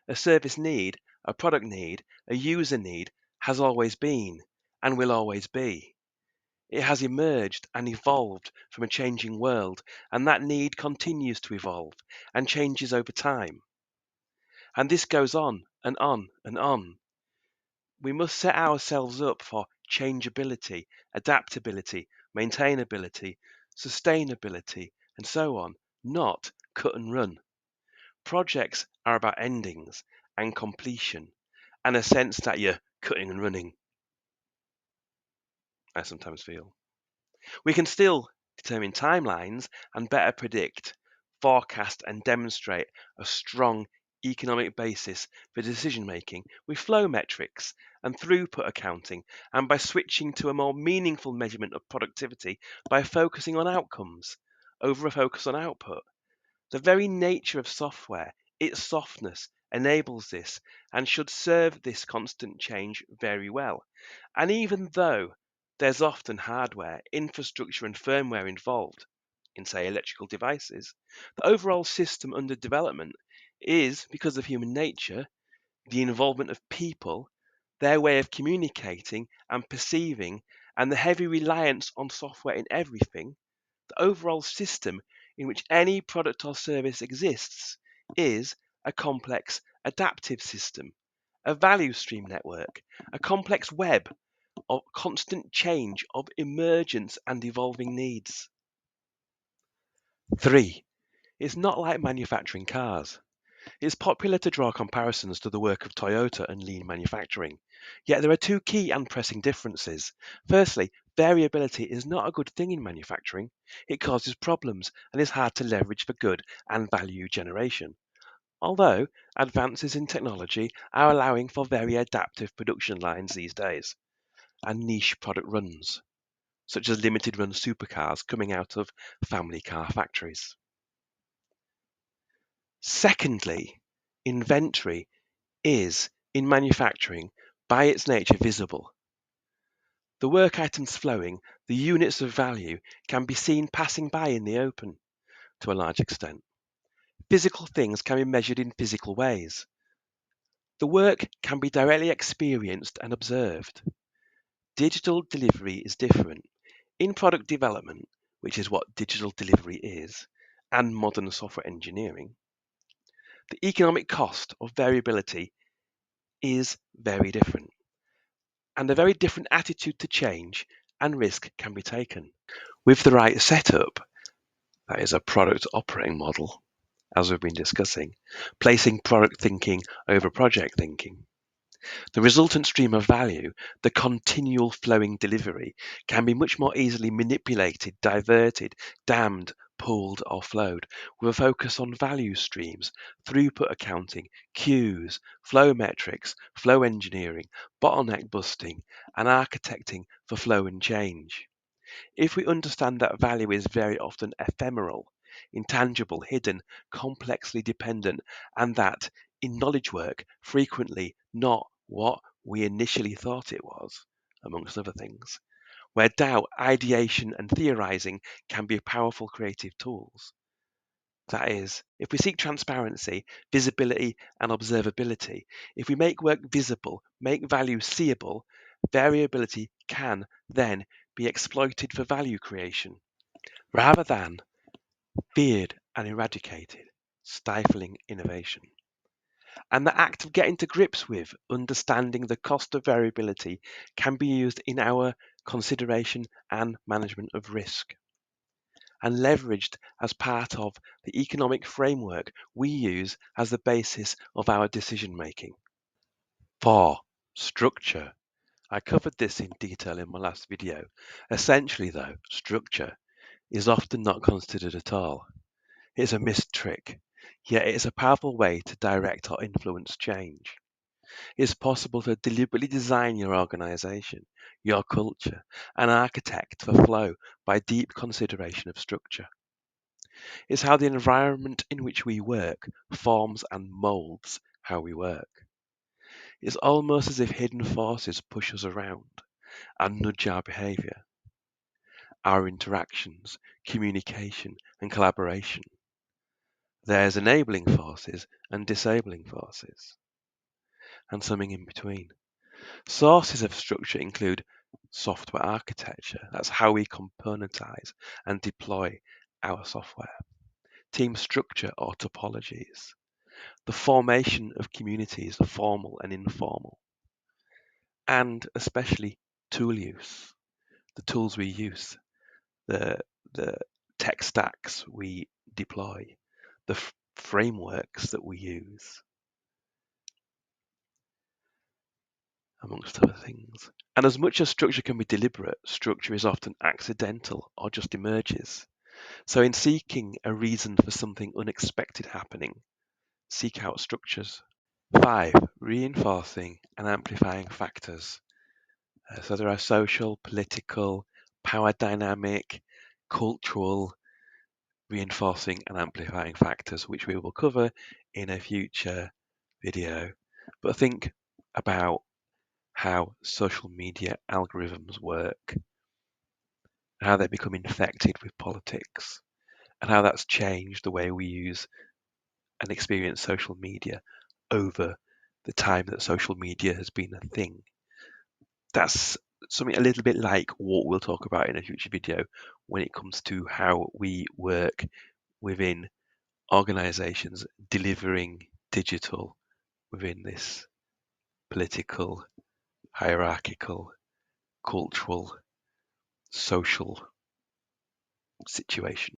A service need, a product need, a user need has always been and will always be. It has emerged and evolved from a changing world, and that need continues to evolve and changes over time. And this goes on and on and on. We must set ourselves up for changeability, adaptability, maintainability, sustainability, and so on, not cut and run. Projects are about endings and completion, and a sense that you're cutting and running, I sometimes feel. We can still determine timelines and better predict, forecast, and demonstrate a strong economic basis for decision making with flow metrics and throughput accounting, and by switching to a more meaningful measurement of productivity by focusing on outcomes over a focus on output. The very nature of software, its softness, enables this and should serve this constant change very well. And even though there's often hardware, infrastructure, and firmware involved in, say, electrical devices, the overall system under development is, because of human nature, the involvement of people, their way of communicating and perceiving, and the heavy reliance on software in everything. The overall system in which any product or service exists is a complex adaptive system, a value stream network, a complex web of constant change of emergence and evolving needs. 3. It's not like manufacturing cars. It's popular to draw comparisons to the work of Toyota and lean manufacturing. Yet there are two key and pressing differences. Firstly, variability is not a good thing in manufacturing. It causes problems and is hard to leverage for good and value generation. Although advances in technology are allowing for very adaptive production lines these days and niche product runs, such as limited run supercars coming out of family car factories. Secondly, inventory is, in manufacturing, by its nature visible. The work items flowing, the units of value, can be seen passing by in the open to a large extent. Physical things can be measured in physical ways. The work can be directly experienced and observed. Digital delivery is different. In product development, which is what digital delivery is, and modern software engineering, the economic cost of variability is very different, and a very different attitude to change and risk can be taken. With the right setup, that is a product operating model, as we've been discussing, placing product thinking over project thinking, the resultant stream of value, the continual flowing delivery, can be much more easily manipulated, diverted, dammed, pooled, or flowed, with a focus on value streams, throughput accounting, queues, flow metrics, flow engineering, bottleneck busting, and architecting for flow and change. If we understand that value is very often ephemeral, intangible, hidden, complexly dependent, and that in knowledge work, frequently not what we initially thought it was, amongst other things, where doubt, ideation, and theorizing can be powerful creative tools. That is, if we seek transparency, visibility, and observability, if we make work visible, make value seeable, variability can then be exploited for value creation, rather than feared and eradicated, stifling innovation. And the act of getting to grips with understanding the cost of variability can be used in our consideration and management of risk, and leveraged as part of the economic framework we use as the basis of our decision making. 4. Structure. I covered this in detail in my last video. Essentially though, structure is often not considered at all. It's a missed trick, yet it is a powerful way to direct or influence change. It's possible to deliberately design your organization, your culture, and architect for flow by deep consideration of structure. It's how the environment in which we work forms and molds how we work. It's almost as if hidden forces push us around and nudge our behavior, our interactions, communication, and collaboration. There's enabling forces and disabling forces, and something in between. Sources of structure include software architecture, that's how we componentize and deploy our software, team structure or topologies, the formation of communities, formal and informal, and especially tool use, the tools we use, the, the tech stacks we deploy, the frameworks that we use, amongst other things. And as much as structure can be deliberate, structure is often accidental or just emerges. So in seeking a reason for something unexpected happening, seek out structures. 5. Reinforcing and amplifying factors. So there are social, political, power dynamic, cultural, reinforcing and amplifying factors, which we will cover in a future video. But think about how social media algorithms work, how they become infected with politics, and how that's changed the way we use and experience social media over the time that social media has been a thing. That's something a little bit like what we'll talk about in a future video when it comes to how we work within organizations delivering digital within this political, hierarchical, cultural, social situation.